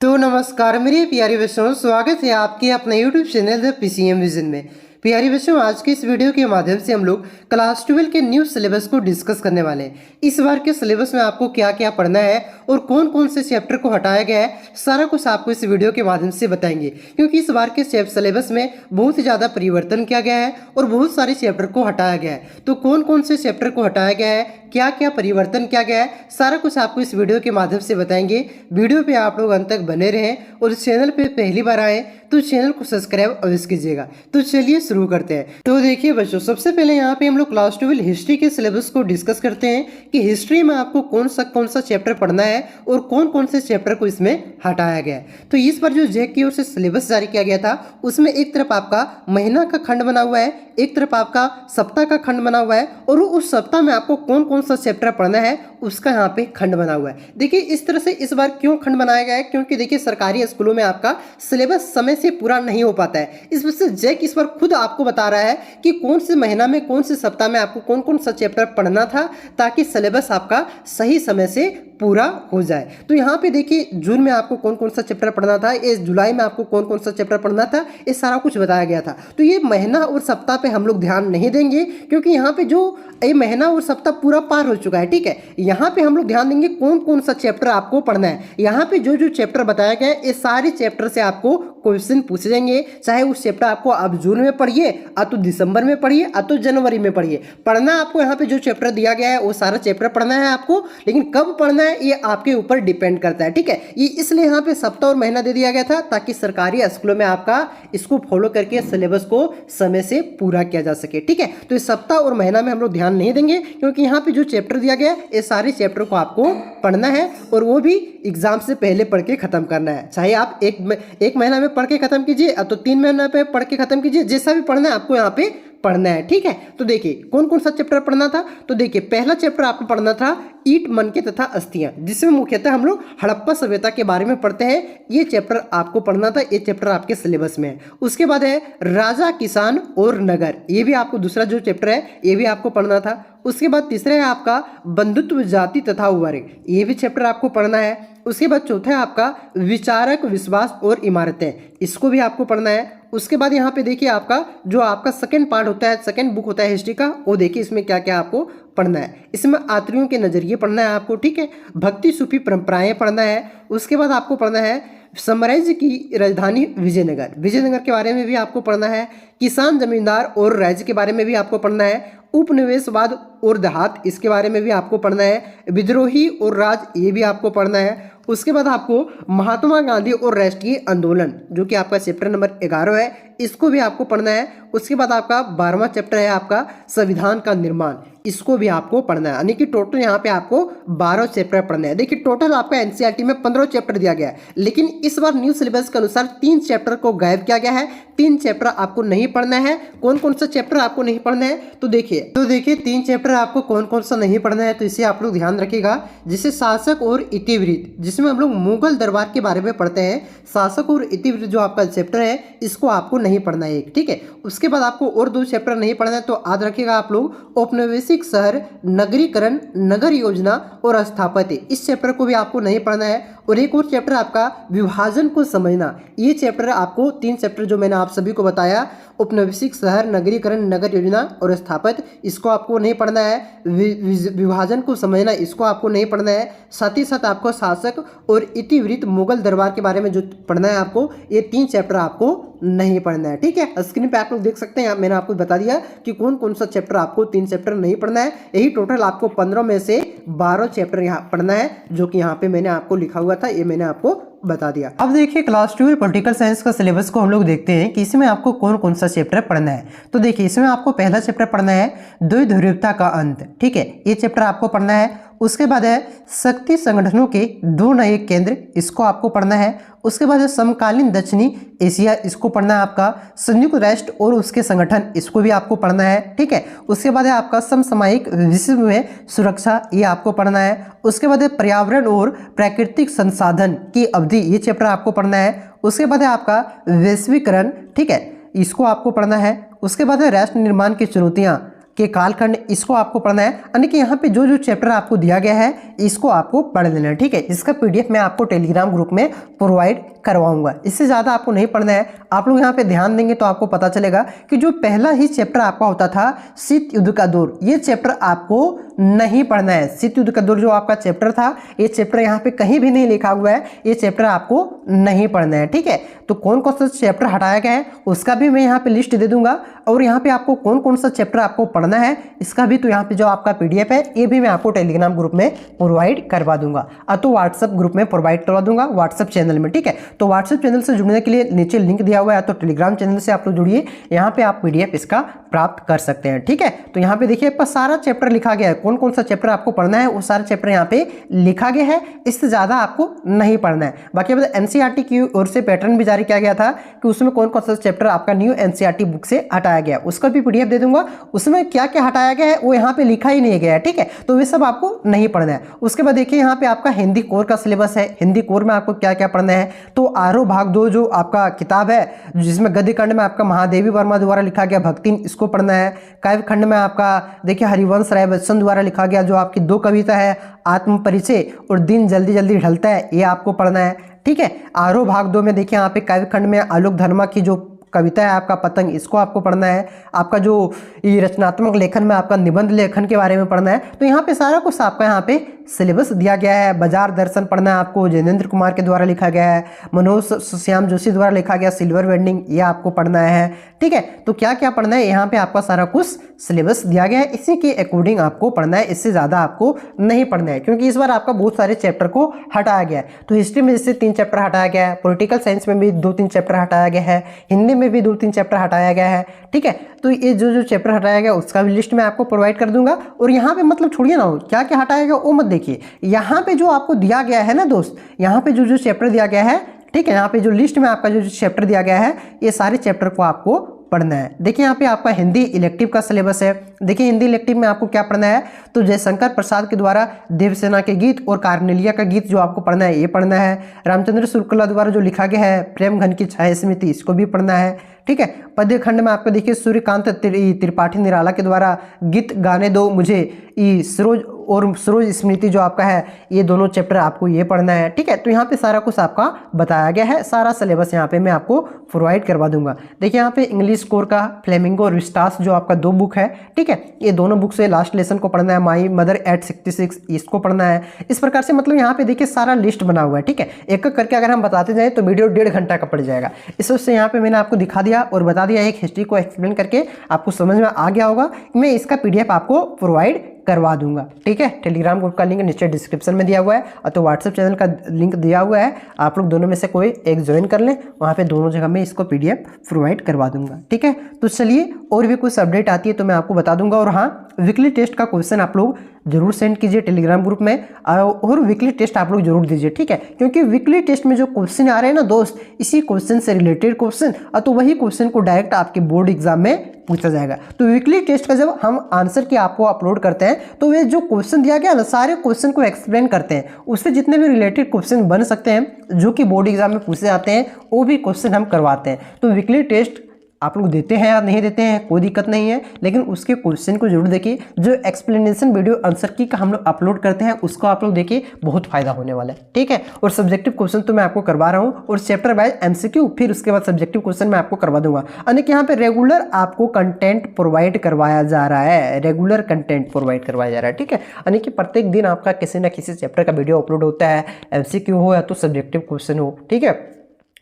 तो नमस्कार मेरे प्यारे बच्चों, स्वागत है आपके अपने YouTube channel the PCM vision में। प्यारे बच्चों, आज के इस वीडियो के माध्यम से हम लोग क्लास 12 के न्यू सिलेबस को डिस्कस करने वाले हैं। इस बार के सिलेबस में आपको क्या क्या पढ़ना है और कौन कौन से चैप्टर को हटाया गया है, सारा कुछ आपको इस वीडियो के माध्यम से बताएंगे। क्योंकि इस बार के सिलेबस में बहुत ही ज़्यादा परिवर्तन किया गया है और बहुत सारे चैप्टर को हटाया गया है। तो कौन कौन से चैप्टर को हटाया गया है, क्या क्या परिवर्तन किया गया है, सारा कुछ आपको इस वीडियो के माध्यम से बताएंगे। वीडियो पे आप लोग अंत तक बने रहें और इस चैनल पे पहली बार आए तो चैनल को सब्सक्राइब अवश्य कीजिएगा। तो चलिए शुरू करते हैं। तो देखिए बच्चों, सबसे पहले यहाँ पे हम लोग क्लास 12 हिस्ट्री के सिलेबस को डिस्कस करते हैं कि हिस्ट्री में आपको कौन सा चैप्टर पढ़ना है और कौन से चैप्टर को इसमें हटाया गया है। तो इस पर जो जैक की ओर से सिलेबस जारी किया गया था, उसमें एक तरफ आपका महीना का खंड बना हुआ है, एक तरफ आपका सप्ताह का खंड बना हुआ है और उस सप्ताह में आपको कौन सा चैप्टर पढ़ना है उसका यहाँ पे खंड बना हुआ है। देखिए इस तरह से इस बार क्यों खंड बनाया गया है, क्योंकि देखिए सरकारी स्कूलों में आपका सिलेबस समय से पूरा नहीं हो पाता है। इस वजह से जैक इस बार खुद आपको बता रहा है कि कौन से महीना में कौन से सप्ताह में आपको कौन सा चैप्टर पढ़ना था, ताकि सिलेबस आपका सही समय से पूरा हो जाए। तो यहाँ पे देखिए जून में आपको कौन सा चैप्टर पढ़ना था, इस जुलाई में आपको कौन सा चैप्टर पढ़ना था, ये सारा कुछ बताया गया था। तो ये महीना और सप्ताह पे हम लोग ध्यान नहीं देंगे, क्योंकि यहाँ पे जो ये महीना और सप्ताह पूरा पार हो चुका है, ठीक है। यहाँ पे हम लोग ध्यान देंगे कौन सा चैप्टर आपको पढ़ना है। यहाँ पे जो चैप्टर बताया गया है, ये सारे चैप्टर से आपको क्वेश्चन पूछे जाएंगे। चाहे उस चैप्टर आपको अब जून में पढ़िए, या तो दिसंबर में पढ़िए, या तो जनवरी में पढ़िए, पढ़ना आपको यहाँ पे जो चैप्टर दिया गया है वो सारा चैप्टर पढ़ना है आपको। लेकिन कब पढ़ना है ये आपके ऊपर डिपेंड करता है, ठीक है। ये इसलिए यहाँ पे सप्ताह और महीना दे दिया गया था, ताकि सरकारी स्कूलों में आपका इसको फॉलो करके सिलेबस को समय से पूरा किया जा सके, ठीक है। तो इस सप्ताह और महीना में हम लोग ध्यान नहीं देंगे, क्योंकि यहाँ पे जो चैप्टर दिया गया है ये सारे चैप्टर को आपको पढ़ना है और वो भी एग्जाम से पहले पढ़ के खत्म करना है। चाहे आप एक महीना में पढ़ के खत्म कीजिए, तो 3 महीना पे पढ़ के खत्म कीजिए, जैसा भी पढ़ना है आपको यहाँ पे पढ़ना है, ठीक है। तो देखिए कौन सा चैप्टर पढ़ना था। तो देखिए पहला चैप्टर आपको पढ़ना था ईंट, मनके तथा अस्थियां, जिसमें मुख्यतः हम लोग हड़प्पा सभ्यता के बारे में पढ़ते हैं। ये चैप्टर आपको पढ़ना था, ये चैप्टर आपके सिलेबस में है। उसके बाद है राजा, किसान और नगर, ये भी आपको दूसरा जो चैप्टर है ये भी आपको पढ़ना था। उसके बाद तीसरा है आपका बंधुत्व, जाति तथा वर्ग, ये भी चैप्टर आपको पढ़ना है। उसके बाद चौथा है आपका विचारक, विश्वास और इमारतें, इसको भी आपको पढ़ना है। उसके बाद यहाँ पे देखिए आपका जो आपका सेकंड पार्ट होता है, सेकंड बुक होता है हिस्ट्री का, वो देखिए इसमें क्या क्या आपको पढ़ना है। इसमें आत्रियों के नजरिए पढ़ना है आपको, ठीक है। भक्ति सूफी परंपराएं पढ़ना है। उसके बाद आपको पढ़ना है साम्राज्य की राजधानी विजयनगर, विजयनगर के बारे में भी आपको पढ़ना है। किसान, जमींदार और राज्य के बारे में भी आपको पढ़ना है। उपनिवेशवाद और देहात, इसके बारे में भी आपको पढ़ना है। विद्रोही और राज, ये भी आपको पढ़ना है। उसके बाद आपको महात्मा गांधी और राष्ट्रीय आंदोलन, जो कि आपका चैप्टर नंबर 11 है, इसको भी आपको पढ़ना है। उसके बाद आपका 12वां चैप्टर है आपका संविधान का निर्माण, इसको भी आपको पढ़ना है। यानी कि टोटल यहाँ पे आपको 12 चैप्टर पढ़ना है। देखिए टोटल आपका एनसीईआरटी में 15 चैप्टर दिया गया है, लेकिन इस बार न्यू सिलेबस के अनुसार 3 चैप्टर को गायब किया गया है। 3 चैप्टर आपको नहीं पढ़ना है। कौन सा चैप्टर आपको नहीं पढ़ना है, तो देखिए 3 चैप्टर आपको कौन सा नहीं पढ़ना है, तो इसे आप लोग ध्यान रखिएगा। जैसे शासक और इतिवृत्त, जिसमें हम लोग मुगल दरबार के बारे में पढ़ते हैं, शासक और इतिवृत्त जो आपका चैप्टर है इसको आपको नहीं पढ़ना है, ठीक है। उसके बाद आपको और 2 चैप्टर नहीं पढ़ना है, तो याद रखिएगा आप लोग औपनिवेशिक शहर, नगरीकरण, नगर योजना और स्थापत्य, इस चैप्टर को भी आपको नहीं पढ़ना है। और एक और चैप्टर आपका विभाजन को समझना, ये चैप्टर आपको 3 चैप्टर जो मैंने आप सभी को बताया, औपनिवेशिक शहर, नगरीकरण, नगर योजना और स्थापत्य, इसको आपको नहीं पढ़ना है। विभाजन को समझना, इसको आपको नहीं पढ़ना है। साथ ही साथ आपको शासक और इतिवृत्त, मुगल दरबार के बारे में जो पढ़ना है आपको, ये 3 चैप्टर आपको नहीं पढ़ना है, ठीक है। स्क्रीन पे आप लोग देख सकते हैं, मैंने आपको बता दिया कि कौन सा चैप्टर आपको 3 चैप्टर नहीं पढ़ना है। यही टोटल आपको 15 में से 12 चैप्टर यहाँ पढ़ना है, जो कि यहाँ पे मैंने आपको लिखा हुआ था, ये मैंने आपको बता दिया। अब देखिए क्लास 12 पॉलिटिकल साइंस का सिलेबस को हम लोग देखते हैं कि इसमें आपको कौन सा चैप्टर पढ़ना है। तो देखिए इसमें आपको पहला चैप्टर पढ़ना है द्विध्रुवता का अंत, ठीक है, ये चैप्टर आपको पढ़ना है। उसके बाद है शक्ति संगठनों के 2 नए केंद्र, इसको आपको पढ़ना है। उसके बाद है समकालीन दक्षिणी एशिया, इसको पढ़ना है आपका। संयुक्त राष्ट्र और उसके संगठन, इसको भी आपको पढ़ना है, ठीक है। उसके बाद है आपका समसामयिक विश्व में सुरक्षा, ये आपको पढ़ना है। उसके बाद है पर्यावरण और प्राकृतिक संसाधन की अवधि, ये चैप्टर आपको पढ़ना है। उसके बाद है आपका वैश्वीकरण, ठीक है, इसको आपको पढ़ना है। उसके बाद है राष्ट्र निर्माण की चुनौतियाँ, के कालखंड, इसको आपको पढ़ना है। यानी कि यहाँ पे जो जो चैप्टर आपको दिया गया है इसको आपको पढ़ लेना है, ठीक है। इसका पीडीएफ मैं आपको टेलीग्राम ग्रुप में प्रोवाइड करवाऊंगा, इससे ज़्यादा आपको नहीं पढ़ना है। आप लोग यहाँ पे ध्यान देंगे तो आपको पता चलेगा कि जो पहला ही चैप्टर आपका होता था शीत युद्ध का दौर, ये चैप्टर आपको नहीं पढ़ना है। शीत युद्ध का दौर जो आपका चैप्टर था, ये चैप्टर यहाँ पे कहीं भी नहीं लिखा हुआ है, ये चैप्टर आपको नहीं पढ़ना है, ठीक है। तो कौन कौन सा चैप्टर हटाया गया है उसका भी मैं यहाँ पे लिस्ट दे दूंगा, और यहाँ पे आपको कौन कौन सा चैप्टर आपको पढ़ना है इसका भी, तो यहाँ पे जो आपका पीडीएफ है ये भी मैं आपको टेलीग्राम ग्रुप में प्रोवाइड करवा दूंगा, तो व्हाट्सएप ग्रुप में प्रोवाइड करवा दूंगा, व्हाट्सएप चैनल में, ठीक है। तो व्हाट्सएप चैनल से जुड़ने के लिए नीचे लिंक दिया हुआ है, तो टेलीग्राम चैनल से आप लोग जुड़िए, यहाँ पे आप पीडीएफ इसका प्राप्त कर सकते हैं, ठीक है। तो यहाँ पे देखिए आपका सारा चैप्टर लिखा गया है, कौन कौन सा चैप्टर आपको पढ़ना है वो सारा चैप्टर यहाँ पे लिखा गया है, इससे ज्यादा आपको नहीं पढ़ना है। बाकी एनसीईआरटी की ओर से पैटर्न भी जारी किया गया था कि उसमें कौन कौन सा चैप्टर आपका न्यू एनसीईआरटी बुक से हटाया गया, उसका भी पीडीएफ दे दूंगा। उसमें क्या क्या हटाया गया है वो यहाँ पे लिखा ही नहीं गया है, ठीक है। तो वे सब आपको नहीं पढ़ना है। उसके बाद देखिए यहाँ पे आपका हिंदी कोर का सिलेबस है, हिंदी कोर में आपको क्या क्या पढ़ना है। तो आरोह भाग 2 जो आपका किताब है, जिसमें गद्य खंड में आपका महादेवी वर्मा द्वारा लिखा गया भक्ति, इसको पढ़ना है। काव्य खंड में आपका देखिए हरिवंश राय बच्चन द्वारा लिखा गया जो आपकी 2 कविता है, आत्म परिचय और दिन जल्दी जल्दी ढलता है, ये आपको पढ़ना है, ठीक है। आरोह भाग 2 में देखिए यहाँ पे काव्य खंड में आलोक धर्मा की जो कविता है आपका पतंग, इसको आपको पढ़ना है। आपका जो ये रचनात्मक लेखन में आपका निबंध लेखन के बारे में पढ़ना है। तो यहाँ पे सारा कुछ आपका यहाँ पे सिलेबस दिया गया है। बाजार दर्शन पढ़ना है आपको, जैनेन्द्र कुमार के द्वारा लिखा गया है, मनोज श्याम जोशी द्वारा लिखा गया सिल्वर वेंडिंग, ये आपको पढ़ना है, ठीक है। तो क्या क्या पढ़ना है यहाँ पे आपका सारा कुछ सिलेबस दिया गया है, इसी के अकॉर्डिंग आपको पढ़ना है, इससे ज़्यादा आपको नहीं पढ़ना है, क्योंकि इस बार आपका बहुत सारे चैप्टर को हटाया गया है। तो हिस्ट्री में जैसे 3 चैप्टर हटाया गया है, पॉलिटिकल साइंस में भी 2-3 चैप्टर हटाया गया है, हिंदी में भी 2-3 चैप्टर हटाया गया है, ठीक है। तो ये जो जो चैप्टर हटाया गया उसका भी लिस्ट मैं आपको प्रोवाइड कर दूंगा। और यहाँ पे मतलब छोड़िए ना, क्या क्या हटाया गया वो मत देखिए, यहाँ पे जो आपको दिया गया है ना दोस्त, यहाँ पे जो जो चैप्टर दिया गया है, ठीक है, यहाँ पे जो लिस्ट में आपका जो चैप्टर दिया गया है ये सारे चैप्टर को आपको पढ़ना है। देखिए यहाँ पे आपका हिंदी इलेक्टिव का सिलेबस है। देखिए हिंदी इलेक्टिव में आपको क्या पढ़ना है, तो जयशंकर प्रसाद के द्वारा देवसेना के गीत और कार्नेलिया का गीत जो आपको पढ़ना है ये पढ़ना है। रामचंद्र शुक्ला द्वारा जो लिखा गया है प्रेम घन की छाया स्मृति, इसको भी पढ़ना है, ठीक है। पद्य खंड में आपको देखिए सूर्यकांत त्रिपाठी निराला के द्वारा गीत गाने दो मुझे, सरोज और सरोज स्मृति जो आपका है, ये दोनों चैप्टर आपको ये पढ़ना है, ठीक है। तो यहाँ पे सारा कुछ आपका बताया गया है, सारा सिलेबस यहाँ पे मैं आपको प्रोवाइड करवा दूंगा। देखिए यहाँ पे इंग्लिश कोर का फ्लेमिंगो और विस्टास जो आपका 2 बुक है, ठीक है, ये दोनों बुक से लास्ट लेसन को पढ़ना है। माई मदर एट 66 इसको पढ़ना है। इस प्रकार से मतलब यहाँ पे देखिए सारा लिस्ट बना हुआ है, ठीक है। एक एक करके अगर हम बताते जाए तो वीडियो 1.5 घंटा का पड़ जाएगा। इस वजह से यहाँ पे मैंने आपको दिखा दिया और बता दिया, एक हिस्ट्री को एक्सप्लेन करके आपको समझ में आ गया होगा। मैं इसका पीडीएफ आपको प्रोवाइड करवा दूंगा, ठीक है। टेलीग्राम ग्रुप का लिंक नीचे डिस्क्रिप्शन में दिया हुआ है, और तो व्हाट्सएप चैनल का लिंक दिया हुआ है, आप लोग दोनों में से कोई एक ज्वाइन कर लें, वहाँ पे दोनों जगह में इसको पीडीएफ प्रोवाइड करवा दूंगा, ठीक है। तो चलिए और भी कुछ अपडेट आती है तो मैं आपको बता दूंगा। और हाँ, वीकली टेस्ट का क्वेश्चन आप लोग जरूर सेंड कीजिए टेलीग्राम ग्रुप में, और वीकली टेस्ट आप लोग जरूर दीजिए, ठीक है। क्योंकि वीकली टेस्ट में जो क्वेश्चन आ रहे हैं ना दोस्त, इसी क्वेश्चन से रिलेटेड क्वेश्चन, तो वही क्वेश्चन को डायरेक्ट आपके बोर्ड एग्जाम में पूछा जाएगा। तो वीकली टेस्ट का जब हम आंसर की आपको अपलोड करते हैं तो वे जो क्वेश्चन दिया गया ना, सारे क्वेश्चन को एक्सप्लेन करते हैं, उससे जितने भी रिलेटेड क्वेश्चन बन सकते हैं जो कि बोर्ड एग्जाम में पूछे जाते हैं, वो भी क्वेश्चन हम करवाते हैं। तो वीकली टेस्ट आप लोग देते हैं या नहीं देते हैं कोई दिक्कत नहीं है, लेकिन उसके क्वेश्चन को जरूर देखिए। जो एक्सप्लेनेशन वीडियो आंसर की का हम लोग अपलोड करते हैं उसको आप लोग देखिए, बहुत फायदा होने वाला है, ठीक है। और सब्जेक्टिव क्वेश्चन तो मैं आपको करवा रहा हूँ, और चैप्टर वाइज एमसीक्यू, फिर उसके बाद सब्जेक्टिव क्वेश्चन मैं आपको करवा दूंगा। यानी कि यहाँ पे रेगुलर आपको कंटेंट प्रोवाइड करवाया जा रहा है, रेगुलर कंटेंट प्रोवाइड करवाया जा रहा है, ठीक है। यानी कि प्रत्येक दिन आपका किसी न किसी चैप्टर का वीडियो अपलोड होता है, एमसीक्यू हो या तो सब्जेक्टिव क्वेश्चन हो, ठीक है।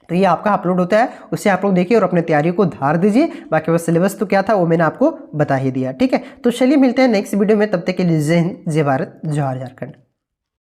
तो ये आपका अपलोड होता है, उससे आप लोग देखिए और अपने तैयारी को धार दीजिए। बाकी वो सिलेबस तो क्या था वो मैंने आपको बता ही दिया, ठीक है। तो चलिए मिलते हैं नेक्स्ट वीडियो में, तब तक के लिए जय हिंद, जय भारत, जय झारखंड।